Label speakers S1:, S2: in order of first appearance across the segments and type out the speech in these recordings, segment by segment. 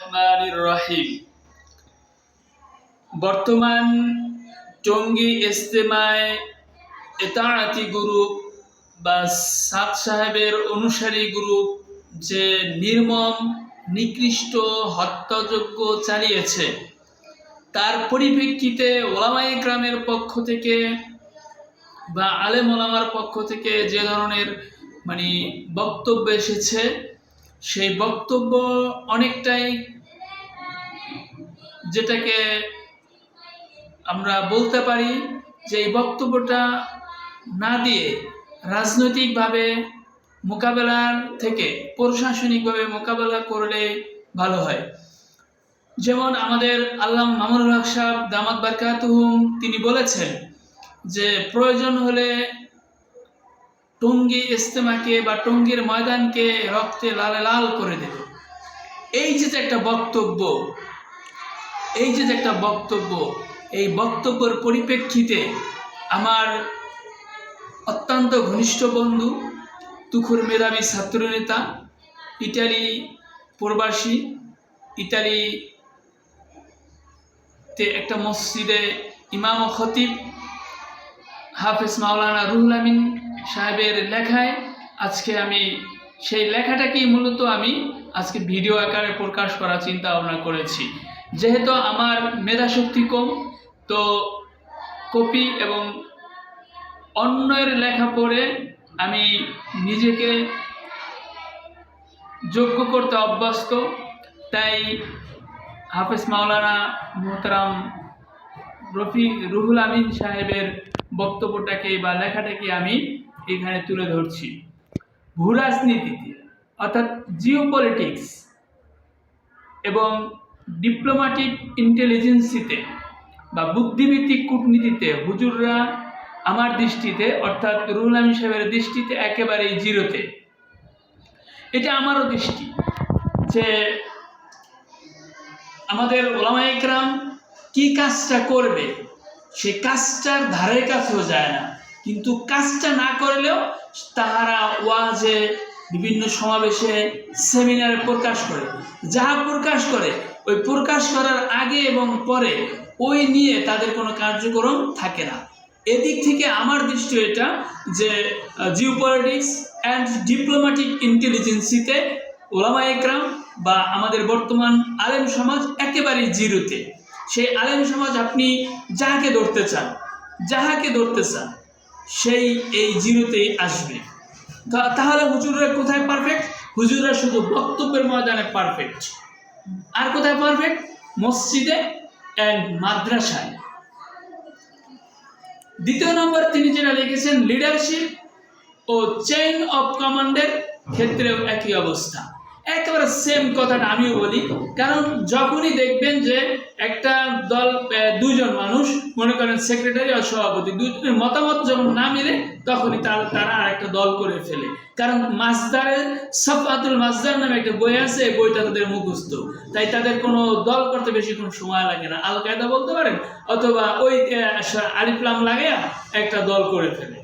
S1: রহমানির রহিম। বর্তমান টঙ্গী ইজতেমায় ইতাআতি গ্রুপ বা সাদ সাহেবের অনুসারী গ্রুপ যে নির্মম নিকৃষ্ট হত্যাযজ্ঞ চালিয়েছে, তার পরিপ্রেক্ষিতে ওলামায়ে কেরামের পক্ষ থেকে বা আলেম ওলামার পক্ষ থেকে যে ধরনের বক্তব্য এসেছে, সেই বক্তব্য অনেকটাই যেটাকে আমরা বলতে পারি যে এই বক্তব্যটা না দিয়ে রাজনৈতিকভাবে মোকাবেলার থেকে প্রশাসনিকভাবে মোকাবেলা করলে ভালো হয়। যেমন আমাদের আল্লামা মামুনুল হক সাহেব দামাত বারকাতুহুম তিনি বলেছেন যে প্রয়োজন হলে টঙ্গী ইজতেমাকে বা টঙ্গীর ময়দানকে রক্তে লালে লাল করে দেবে। এই যে একটা বক্তব্য, এই বক্তব্যের পরিপ্রেক্ষিতে আমার অত্যন্ত ঘনিষ্ঠ বন্ধু, তুখুর মেধাবী ছাত্রনেতা, ইটালি প্রবাসী, ইটালিতে একটা মসজিদে ইমাম ও খতিব হাফেজ মাওলানা রুহুল আমিন সাহেবের লেখায় আজকে আমি সেই লেখাটাকেই মূলত আমি আজকে ভিডিও আকারে প্রকাশ করার চিন্তা ভাবনা করেছি। যেহেতু আমার মেধাশক্তি কম, তো কপি এবং অন্যের লেখা পড়ে আমি নিজেকে যোগ্য করতে অভ্যস্ত, তাই হাফেজ মাওলানা মোহতারাম রুহুল আমিন সাহেবের বক্তব্যটাকে বা লেখাটাকে আমি এখানে তুলে ধরছি। ভূরাজনীতিতে অর্থাৎ জিওপলিটিক্স এবং ডিপ্লোম্যাটিক ইন্টেলিজেন্সিতে বা বুদ্ধিভিত্তিক কূটনীতিতে হুজুররা আমার দৃষ্টিতে অর্থাৎ রুহুল আমিন সাহেবের দৃষ্টিতে একেবারেই জিরোতে। এটা আমারও দৃষ্টি যে আমাদের ওলামায়ে কেরাম কি কাজটা করবে সে কাজটার ধারে কাছেও যায় না, কিন্তু কাজটা না করলেও তাহারা ওয়াজে, বিভিন্ন সমাবেশে, সেমিনারে প্রকাশ করে, যাহা প্রকাশ করে ওই প্রকাশ করার আগে এবং পরে ওই নিয়ে তাদের কোনো কার্যক্রম থাকে না। এদিক থেকে আমার দৃষ্টি এটা যে জিওপলিটিক্স অ্যান্ড ডিপ্লোম্যাটিক ইন্টেলিজেন্সিতে ওলামায়ে কেরাম বা আমাদের বর্তমান আলেম সমাজ একেবারেই জিরোতে। সেই আলেম সমাজ আপনি যাহাকে ধরতে চান সেই এই জিরোতেই আসবে। তাহলে হুজুররা কোথায় পারফেক্ট? হুজুররা শুধু বক্তব্যের ময়দানে পারফেক্ট। আর কোথায় পারফেক্ট? মসজিদে অ্যান্ড মাদ্রাসায়। দ্বিতীয় নম্বর তিনি যেটা লিখেছেন, লিডারশিপ ও চেইন অফ কমান্ডের ক্ষেত্রেও একই অবস্থা। একেবারে সেম কথাটা আমিও বলি, কারণ যখনই দেখবেন যে একটা দল, দুজন মানুষ, মনে করেন সেক্রেটারি আর সভাপতি, দুজনের মতামত যখন না মিলে তখনই তারা আরেকটা দল করে ফেলে। কারণ মাসদারের সাফাতুল মাসদার নামে একটা বই আছে, এই বইটা তাদের মুখস্থ, তাই তাদের কোনো দল করতে বেশিক্ষণ সময় লাগে না। আল কায়দা বলতে পারেন, অথবা ওই আলিফলাম লাগাইয়া একটা দল করে ফেলে।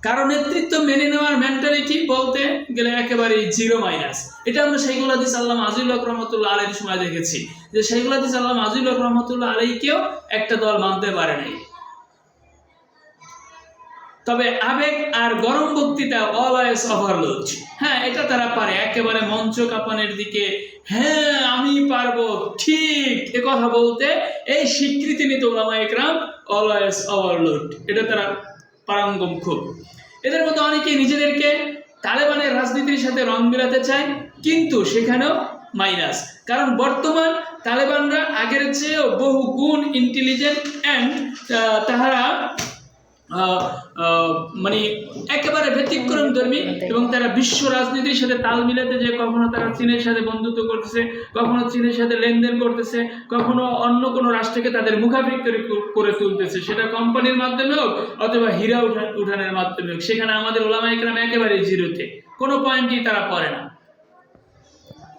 S1: কারণ নেতৃত্ব মেনে নেওয়ার মেন্টালিটি বলতে গেলে একেবারে জিরো মাইনাস। এটা আমরা শাইখুল হাদিস আল্লামা আজিজুল হক রহমতুল্লাহ আলাইহির সময় দেখেছি যে শাইখুল হাদিস আল্লামা আজিজুল হক রহমতুল্লাহ আলাইহিকেও একটা দল মানতে পারে নাই। তবে আবেগ আর গরম বক্তৃতা অলওয়েজ ওভারলোড, হ্যাঁ এটা তারা পারে, একেবারে মঞ্চ কাঁপানোর দিকে, হ্যাঁ আমি পারবো, ঠিক এ কথা বলতে, এই স্বীকৃতি নিতে ওলামায়ে কেরাম অলওয়েজ ওভারলোড, এটা তারা পারঙ্গম খুব। এদের মধ্যে অনেকেই নিজেদেরকে তালেবানের রাজনীতির সাথে রং মিলাতে চায়, কিন্তু সেখানেও মাইনাস। কারণ বর্তমান তালেবানরা আগের চেয়েও বহু গুণ ইন্টেলিজেন্ট অ্যান্ড তাহারা একেবারে ব্যতিক্রম ধর্মী, এবং তারা বিশ্ব রাজনীতির সাথে তাল মিলাতে যে কখনো তারা চীনের সাথে বন্ধুত্ব করতেছে, কখনো চীনের সাথে লেনদেন করতেছে, কখনো অন্য কোনো রাষ্ট্রকে তাদের মুখাপিক করে তুলতেছে, সেটা কোম্পানির মাধ্যমে হোক অথবা হীরা উঠানের মাধ্যমে হোক। সেখানে আমাদের ওলামায়ে কেরাম একেবারে জিরোতে, কোনো পয়েন্টই তারা পড়ে না।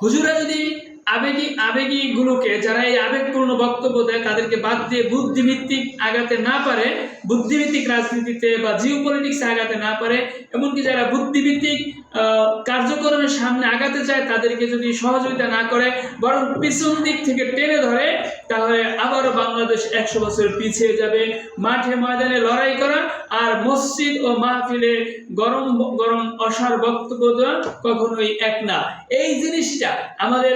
S1: হুজুরা যদি আবেগী গুলোকে, যারা এই আবেগপূর্ণ বক্তব্য দেয় তাদেরকে বাদ দিয়ে বুদ্ধিভিত্তিক আগাতে না পারে, বুদ্ধিভিত্তিক রাজনীতিতে বা জিওপলিটিক্সে আগাতে না পারে, এমনকি যারা বুদ্ধিভিত্তিক কার্যক্রমের সামনে আগাতে চায় তাদেরকে যদি সহযোগিতা না করে বরং পিছন দিক থেকে টেনে ধরে, তাহলে আবারও বাংলাদেশ 100 বছর পিছিয়ে যাবে। মাঠে ময়দানে লড়াই করা আর মসজিদ ও মাহফিলে গরম গরম অসার বক্তব্য দেওয়া কখনোই এক না। এই জিনিসটা আমাদের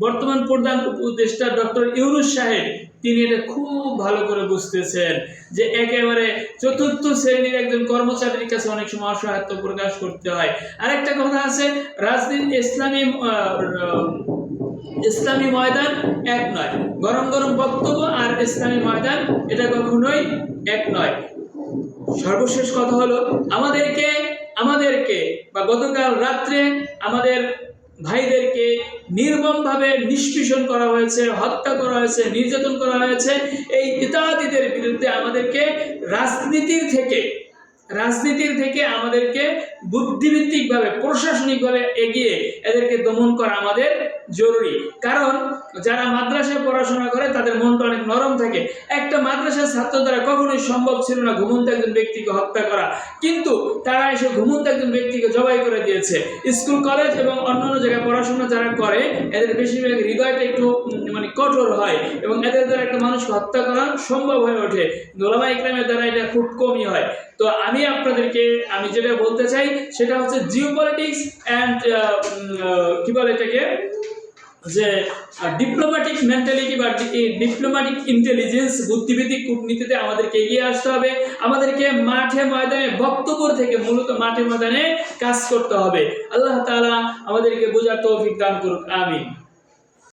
S1: বর্তমান প্রধান উপদেষ্টা ডক্টর ইউনূস সাহেব তিনি এটা খুব ভালো করে বুঝতেছেন যে একেবারে চতুর্থ শ্রেণীর একজন কর্মচারীর কাছে অনেক সময় অসহায়ত্ব প্রকাশ করতে হয়। আরেকটা কথা আছে, রাজনীতি ইসলামী ময়দান এক নয়, গরম গরম বক্তব্য আর ইসলামী ময়দান এটা কখনোই এক নয়। সর্বশেষ কথা হলো আমাদেরকে বা গতকাল রাত্রে আমাদের ভাইদেরকে নির্মমভাবে নিষ্পেষণ করা হয়েছে, হত্যা করা হয়েছে, নির্যাতন করা হয়েছে। এই ইতাআতীদের বিরুদ্ধে আমাদেরকে রাজনীতির থেকে আমাদেরকে বুদ্ধিভিত্তিকভাবে প্রশাসনিকভাবে এগিয়ে এদেরকে দমন করা আমাদের জরুরি। কারণ যারা মাদ্রাসায় পড়াশোনা করে তাদের মনটা অনেক নরম থাকে। একটা মাদ্রাসার ছাত্র দ্বারা কখনোই সম্ভব ছিল না ঘুমন্ত একজন ব্যক্তিকে হত্যা করা, কিন্তু তারা এসে ঘুমন্ত একজন ব্যক্তিকে জবাই করে দিয়েছে। স্কুল কলেজ এবং অন্যান্য জায়গায় পড়াশোনা যারা করে এদের বেশিরভাগ হৃদয়টা একটু কঠোর হয় এবং এদের দ্বারা একটা মানুষকে হত্যা করা সম্ভব হয়ে ওঠে। ওলামা ইকরামের দ্বারা এটা খুব কমই হয়। তো আমি যেটা বলতে চাই সেটা হচ্ছে জিওপলিটিক্স অ্যান্ড কি বলে এটাকে যে ডিপ্লোম্যাটিক মেন্টালিটি বা ডিপ্লোম্যাটিক ইন্টেলিজেন্স, বুদ্ধিভিত্তিক কূটনীতিতে আমাদেরকে এগিয়ে আসতে হবে। আমাদেরকে মাঠে ময়দানে বক্তব্য থেকে মূলত মাঠে ময়দানে কাজ করতে হবে। আল্লাহ তাআলা আমাদেরকে বোঝার তৌফিক দান করুক, আমিন।